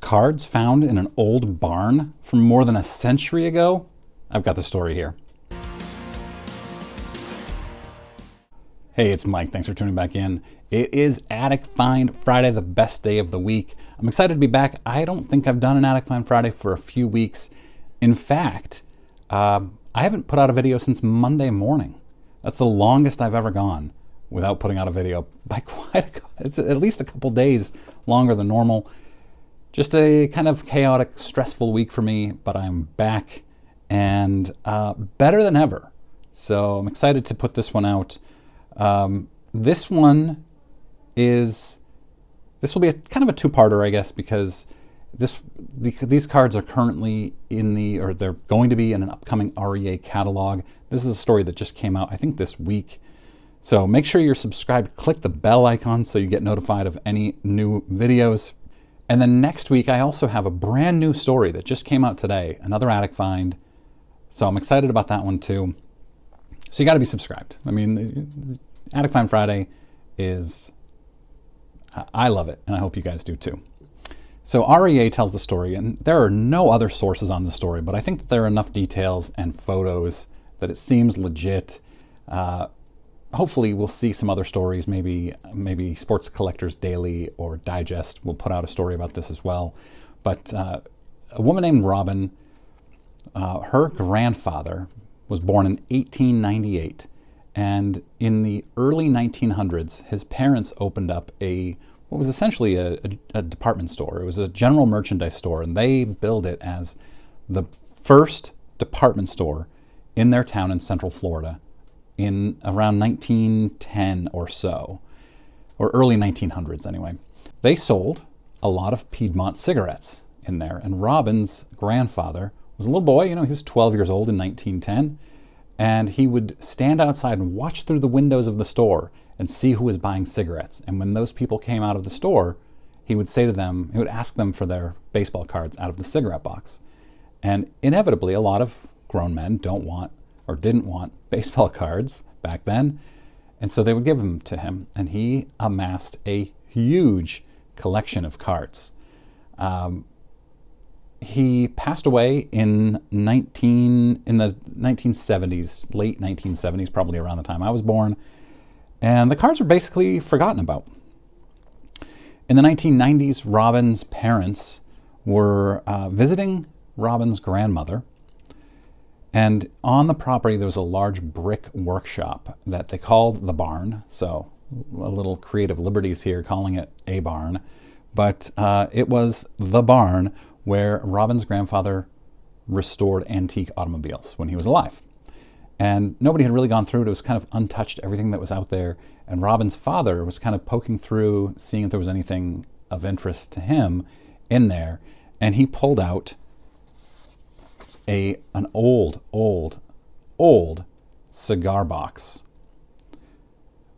cards found in an old barn from more than a century ago? I've got the story here. Hey, it's Mike. Thanks for tuning back in. It is Attic Find Friday, the best day of the week. I'm excited to be back. I don't think I've done an Attic Find Friday for a few weeks. In fact, I haven't put out a video since Monday morning. That's the longest I've ever gone without putting out a video by it's at least a couple days longer than normal. Just a kind of chaotic, stressful week for me, but I'm back and better than ever. So I'm excited to put this one out. This will be a kind of a two-parter, I guess, because these cards are currently they're going to be in an upcoming REA catalog. This is a story that just came out, I think, this week. So make sure you're subscribed, click the bell icon so you get notified of any new videos. And then next week, I also have a brand new story that just came out today, another Attic Find. So I'm excited about that one too. So you got to be subscribed. I mean, Attic Find Friday I love it, and I hope you guys do too. So REA tells the story, and there are no other sources on the story, but I think that there are enough details and photos that it seems legit. Hopefully we'll see some other stories, maybe Sports Collectors Daily or Digest will put out a story about this as well. But a woman named Robin, her grandfather was born in 1898, and in the early 1900s, his parents opened up what was essentially a department store. It was a general merchandise store, and they billed it as the first department store in their town in Central Florida in around 1910 or so, or early 1900s anyway. They sold a lot of Piedmont cigarettes in there, and Robin's grandfather was a little boy, he was 12 years old in 1910, and he would stand outside and watch through the windows of the store and see who was buying cigarettes. And when those people came out of the store, he would ask them for their baseball cards out of the cigarette box. And inevitably, a lot of grown men didn't want baseball cards back then, and so they would give them to him, and he amassed a huge collection of cards. He passed away in the 1970s, late 1970s, probably around the time I was born, and the cards were basically forgotten about. In the 1990s, Robin's parents were visiting Robin's grandmother, and on the property there was a large brick workshop that they called the barn, so a little creative liberties here calling it a barn, but it was the barn where Robin's grandfather restored antique automobiles when he was alive. And nobody had really gone through it. It was kind of untouched, everything that was out there. And Robin's father was kind of poking through, seeing if there was anything of interest to him in there. And he pulled out an old cigar box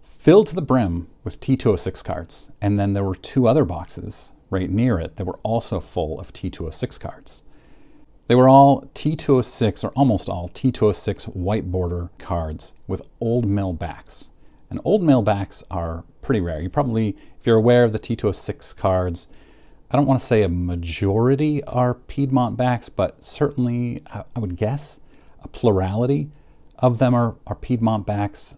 filled to the brim with T206 cards. And then there were two other boxes right near it that were also full of T206 cards. They were all T206, or almost all T206 white border cards with old mill backs. And old mill backs are pretty rare. If you're aware of the T206 cards, I don't want to say a majority are Piedmont backs, but certainly I would guess a plurality of them are Piedmont backs.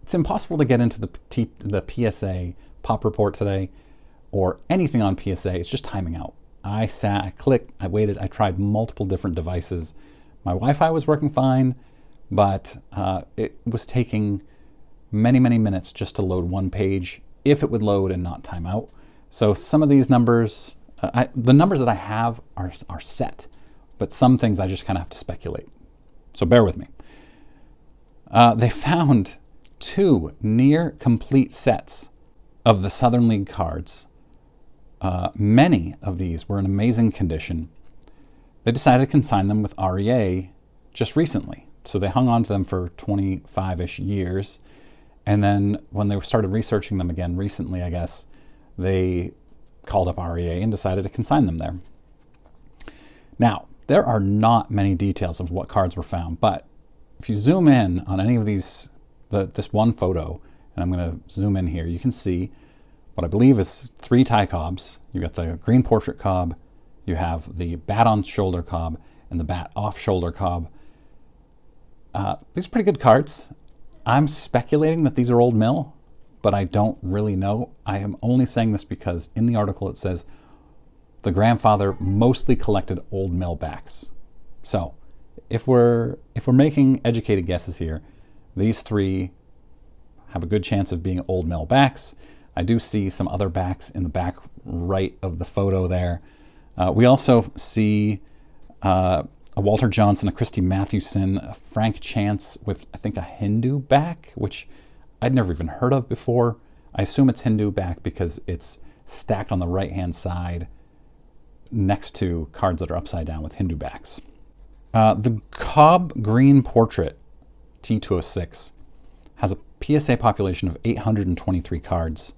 It's impossible to get into the PSA pop report today or anything on PSA. It's just timing out. I clicked, I waited, I tried multiple different devices. My Wi-Fi was working fine, but it was taking many minutes just to load one page, if it would load and not time out. So some of these numbers, the numbers that I have are set, but some things I just kind of have to speculate. So bear with me. They found two near complete sets of the Southern League cards. Many of these were in amazing condition. They decided to consign them with REA just recently. So they hung on to them for 25-ish years. And then when they started researching them again recently, I guess, they called up REA and decided to consign them there. Now, there are not many details of what cards were found, but if you zoom in on any of these, this one photo, and I'm going to zoom in here, you can see what I believe is 3 Ty Cobbs. You got the green portrait Cobb, you have the bat on shoulder Cobb, and the bat off shoulder Cobb. These are pretty good cards. I'm speculating that these are Old Mill, but I don't really know. I am only saying this because in the article it says the grandfather mostly collected Old Mill backs. So if we're making educated guesses here, these 3 have a good chance of being Old Mill backs. I do see some other backs in the back right of the photo there. We also see a Walter Johnson, a Christy Mathewson, a Frank Chance with, I think, a Hindu back, which I'd never even heard of before. I assume it's Hindu back because it's stacked on the right-hand side next to cards that are upside down with Hindu backs. The Cobb Green Portrait T206 has a PSA population of 823 cards,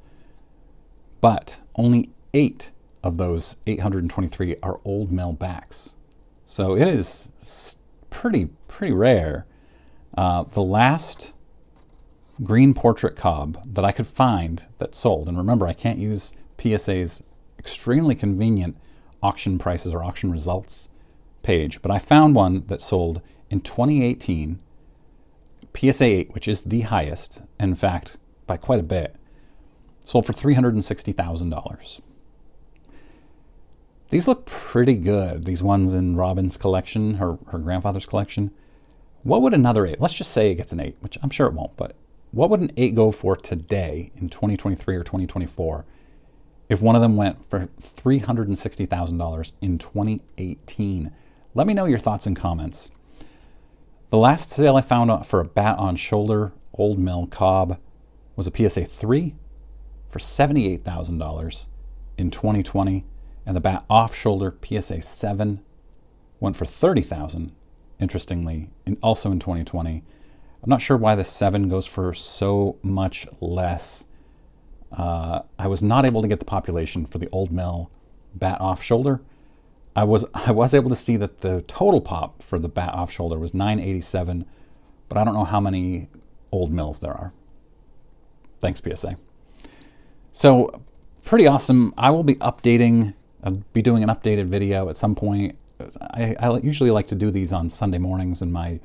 but only 8 of those 823 are Old Mill backs. So it is pretty rare. The last green portrait Cobb that I could find that sold, and remember I can't use PSA's extremely convenient auction prices or auction results page, but I found one that sold in 2018, PSA 8, which is the highest, in fact, by quite a bit, sold for $360,000. These look pretty good, these ones in Robin's collection, her grandfather's collection. What would another 8, let's just say it gets an 8, which I'm sure it won't, but what would an 8 go for today in 2023 or 2024 if one of them went for $360,000 in 2018? Let me know your thoughts and comments. The last sale I found for a bat on shoulder Old Mill Cobb was a PSA 3 for $78,000 in 2020, and the bat off shoulder PSA 7 went for $30,000, interestingly, also in 2020. I'm not sure why the 7 goes for so much less. I was not able to get the population for the Old Mill bat off shoulder. I was able to see that the total pop for the bat off shoulder was 987, but I don't know how many Old Mills there are. Thanks, PSA. So pretty awesome. I will be updating, I'll be doing an updated video at some point. I usually like to do these on Sunday mornings in my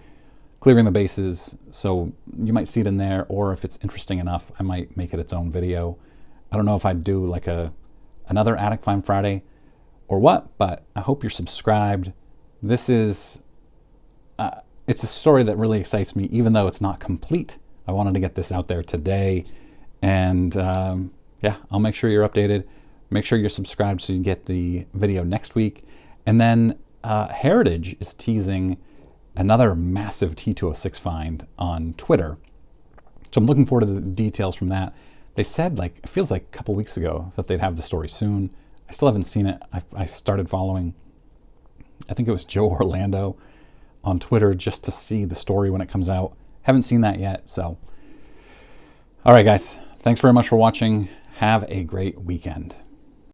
clearing the bases, so you might see it in there, or if it's interesting enough, I might make it its own video. I don't know if I'd do like another Attic Find Friday or what, but I hope you're subscribed. This is, it's a story that really excites me, even though it's not complete. I wanted to get this out there today, and yeah, I'll make sure you're updated. Make sure you're subscribed so you get the video next week. And then Heritage is teasing another massive T206 find on Twitter. So I'm looking forward to the details from that. They said, like, it feels like a couple weeks ago that they'd have the story soon. I still haven't seen it. I started following, I think it was Joe Orlando on Twitter just to see the story when it comes out. Haven't seen that yet, so. All right, guys. Thanks very much for watching. Have a great weekend.